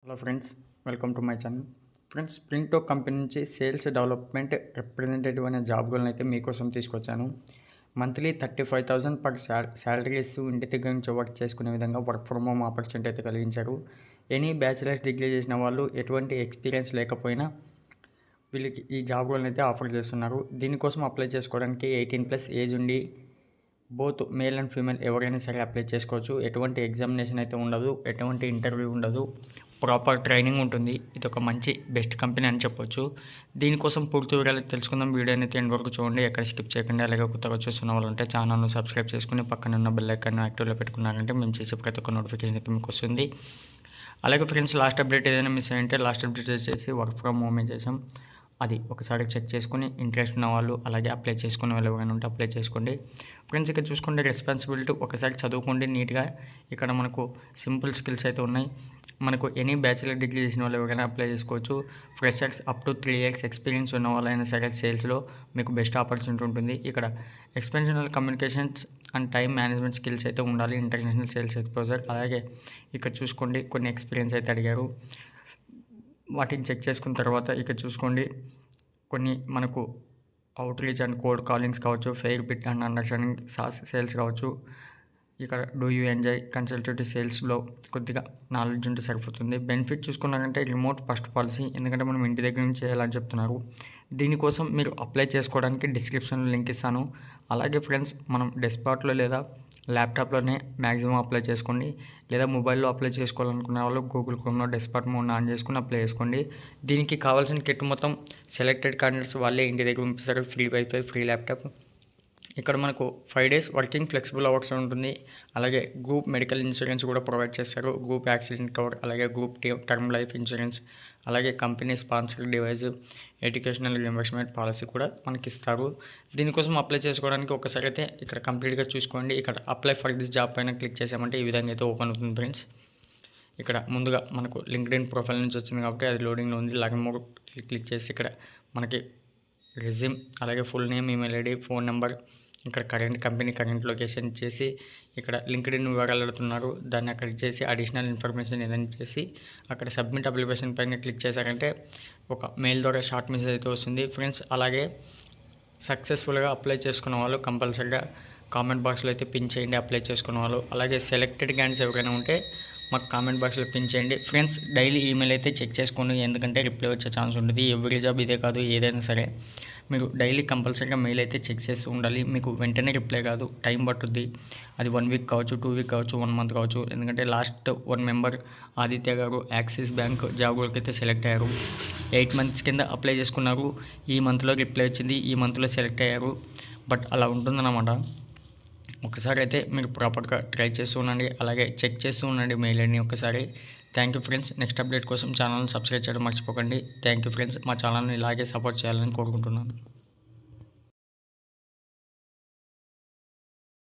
Hello friends, welcome to my channel. Friends, Sprinto company నుంచి sales development representative అనే job గోల్ని అయితే మీకోసం తీసుకొచ్చాను. మంత్లీ 35,000 పర్ శాలరీ ఇస్తూ ఇంటి దగ్గర నుంచి వర్క్ చేసుకునే విధంగా వర్క్ ఫ్రమ్ హోమ్ ఆపర్చునిటీ అయితే కలిగించారు. ఎనీ బ్యాచిలర్స్ డిగ్రీ చేసిన వాళ్ళు ఎటువంటి ఎక్స్పీరియన్స్ లేకపోయినా వీళ్ళకి ఈ జాబ్ రోల్ని అయితే ఆఫర్ చేస్తున్నారు. దీనికోసం అప్లై చేసుకోవడానికి 18+ ఏజ్ ఉండి బోత్ మేల్ అండ్ ఫీమేల్ ఎవరైనా సరే అప్లై చేసుకోవచ్చు. ఎటువంటి ఎగ్జామినేషన్ అయితే ఉండదు, ఎటువంటి ఇంటర్వ్యూ ఉండదు, ప్రాపర్ ట్రైనింగ్ ఉంటుంది. ఇది ఒక మంచి బెస్ట్ కంపెనీ అని చెప్పొచ్చు. దీనికోసం పూర్తి వివరాలు తెలుసుకుందాం. వీడియోని అయితే ఎండ్ వరకు చూడండి, ఎక్కడ స్కిప్ చేయకండి. అలాగే కొత్తగా చూస్తున్న వాళ్ళు ఉంటే ఛానల్ను సబ్స్క్రైబ్ చేసుకుని పక్కన ఉన్న బెల్ ఐకాన్ యాక్టివ్లో పెట్టుకున్నారంటే మేము చేసే ప్రతి ఒక్క నోటిఫికేషన్ అయితే మీకు వస్తుంది. అలాగే ఫ్రెండ్స్, లాస్ట్ అప్డేట్ ఏదైనా మిస్ అయ్యంటే లాస్ట్ అప్డేట్ వచ్చేసి వర్క్ ఫ్రమ్ హోమే చేసాం. అది ఒకసారి చెక్ చేసుకుని ఇంట్రెస్ట్ ఉన్న వాళ్ళు అలాగే అప్లై చేసుకునే వాళ్ళు ఎవరైనా ఉంటే అప్లై చేసుకోండి. ఫ్రెండ్స్, ఇక్కడ చూసుకుంటే రెస్పాన్సిబిలిటీ ఒకసారి చదువుకోండి నీట్గా. ఇక్కడ మనకు సింపుల్ స్కిల్స్ అయితే ఉన్నాయి. మనకు ఎనీ బ్యాచిలర్ డిగ్రీ చేసిన వాళ్ళు ఎవరైనా అప్లై చేసుకోవచ్చు. Freshers up to 3 years experience ఉన్న వాళ్ళైనా సరే సేల్స్లో మీకు బెస్ట్ ఆపర్చునిటీ ఉంటుంది. ఇక్కడ exceptional communications and time management skills అయితే ఉండాలి. International sales exposure. అలాగే ఇక్కడ చూసుకోండి కొన్ని ఎక్స్పీరియన్స్ అయితే అడిగారు. వాటిని చెక్ చేసుకున్న తర్వాత ఇక్కడ చూసుకోండి కొన్ని మనకు outreach and cold callings కావచ్చు, fair bit and understanding sales కావచ్చు. ఇక్కడ డూ యూ ఎంజాయ్ కన్సల్టేటివ్ సేల్స్లో కొద్దిగా నాలెడ్జ్ ఉంటే సరిపోతుంది. బెనిఫిట్ చూసుకున్నారంటే రిమోట్ ఫస్ట్ పాలసీ, ఎందుకంటే మనం ఇంటి దగ్గర నుంచి చేయాలని చెప్తున్నారు. దీనికోసం మీరు అప్లై చేసుకోవడానికి డిస్క్రిప్షన్లో లింక్ ఇస్తాను. అలాగే ఫ్రెండ్స్, మనం డెస్క్టాప్లో లేదా ల్యాప్టాప్లోనే మ్యాక్సిమం అప్లై చేసుకోండి. లేదా మొబైల్లో అప్లై చేసుకోవాలనుకునే వాళ్ళు గూగుల్ క్రోమ్లో డెస్క్టాప్ మోడ్ ఆన్ చేసుకుని అప్లై చేసుకోండి. దీనికి కావాల్సిన కిట్ మొత్తం సెలెక్టెడ్ క్యాండిడేట్స్ వాళ్ళే ఇంటి దగ్గర పంపిస్తారు. Free wifi, free laptop. ఇక్కడ మనకు 5 days వర్కింగ్ ఫ్లెక్సిబుల్ అవర్స్ ఉంటుంది. అలాగే గ్రూప్ మెడికల్ ఇన్సూరెన్స్ కూడా ప్రొవైడ్ చేస్తారు. గ్రూప్ యాక్సిడెంట్ కవర్, అలాగే గ్రూప్ టర్మ్ లైఫ్ ఇన్సూరెన్స్, అలాగే company sponsored device, educational reimbursement policy కూడా మనకి ఇస్తారు. దీనికోసం అప్లై చేసుకోవడానికి ఒకసారి అయితే ఇక్కడ కంప్లీట్గా చూసుకోండి. ఇక్కడ అప్లై ఫర్ దిస్ జాబ్ పైన క్లిక్ చేసామంటే ఈ విధంగా అయితే ఓపెన్ అవుతుంది ఫ్రెండ్స్. ఇక్కడ ముందుగా మనకు లింక్డ్ఇన్ ప్రొఫైల్ నుంచి వచ్చింది కాబట్టి అది లోడింగ్లో ఉంది. లర్న్ మోర్ క్లిక్ చేసి ఇక్కడ మనకి రెజ్యూమ్, అలాగే full name, email ID, phone number, ఇక్కడ కరెంట్ లొకేషన్ చేసి ఇక్కడ లింక్డ్ఇన్ వివరాలు అడుగుతున్నారు. దాన్ని అక్కడ చేసి అడిషనల్ ఇన్ఫర్మేషన్ ఏదైనా చేసి అక్కడ సబ్మిట్ అప్లికేషన్ పైన క్లిక్ చేశారంటే ఒక మెయిల్ ద్వారా షార్ట్ మెసేజ్ అయితే వస్తుంది ఫ్రెండ్స్. అలాగే సక్సెస్ఫుల్గా అప్లై చేసుకున్న వాళ్ళు కంపల్సరీగా కామెంట్ బాక్స్లో అయితే పిన్ చేయండి అప్లై చేసుకున్న వాళ్ళు. అలాగే సెలెక్టెడ్ క్యాండిడేట్స్ ఎవరైనా ఉంటే మాకు కామెంట్ బాక్స్లో పిన్ చేయండి ఫ్రెండ్స్. డైలీ ఈమెయిల్ అయితే చెక్ చేసుకోండి, ఎందుకంటే రిప్లై వచ్చే ఛాన్స్ ఉంటుంది. ఎవ్రీ జాబ్ ఇదే కాదు, ఏదైనా సరే మీరు డైలీ కంపల్సరీగా మెయిల్ అయితే చెక్ చేస్తూ ఉండాలి. మీకు వెంటనే రిప్లై కాదు, టైం పట్టుద్ది. అది 1 week కావచ్చు, 2 weeks కావచ్చు, 1 month కావచ్చు. ఎందుకంటే లాస్ట్ 1 member ఆదిత్య గారు యాక్సిస్ బ్యాంక్ జాబ్ రోల్కి అయితే సెలెక్ట్ అయ్యారు. 8 months కింద అప్లై చేసుకున్నారు. ఈ మంత్లో రిప్లై వచ్చింది, ఈ మంత్లో సెలెక్ట్ అయ్యారు. బట్ అలా ఉంటుందన్నమాట. ఒకసారి అయితే మీరు ప్రాపర్గా ట్రై చేస్తూ ఉండండి, అలాగే చెక్ చేస్తూ ఉండండి మెయిల్ ఐడిని ఒకసారి. Thank you friends. Next update కోసం ఛానల్ని సబ్స్క్రైబ్ చేయడం మర్చిపోకండి. Thank you friends. మా ఛానల్ని ఇలాగే సపోర్ట్ చేయాలని కోరుకుంటున్నాను.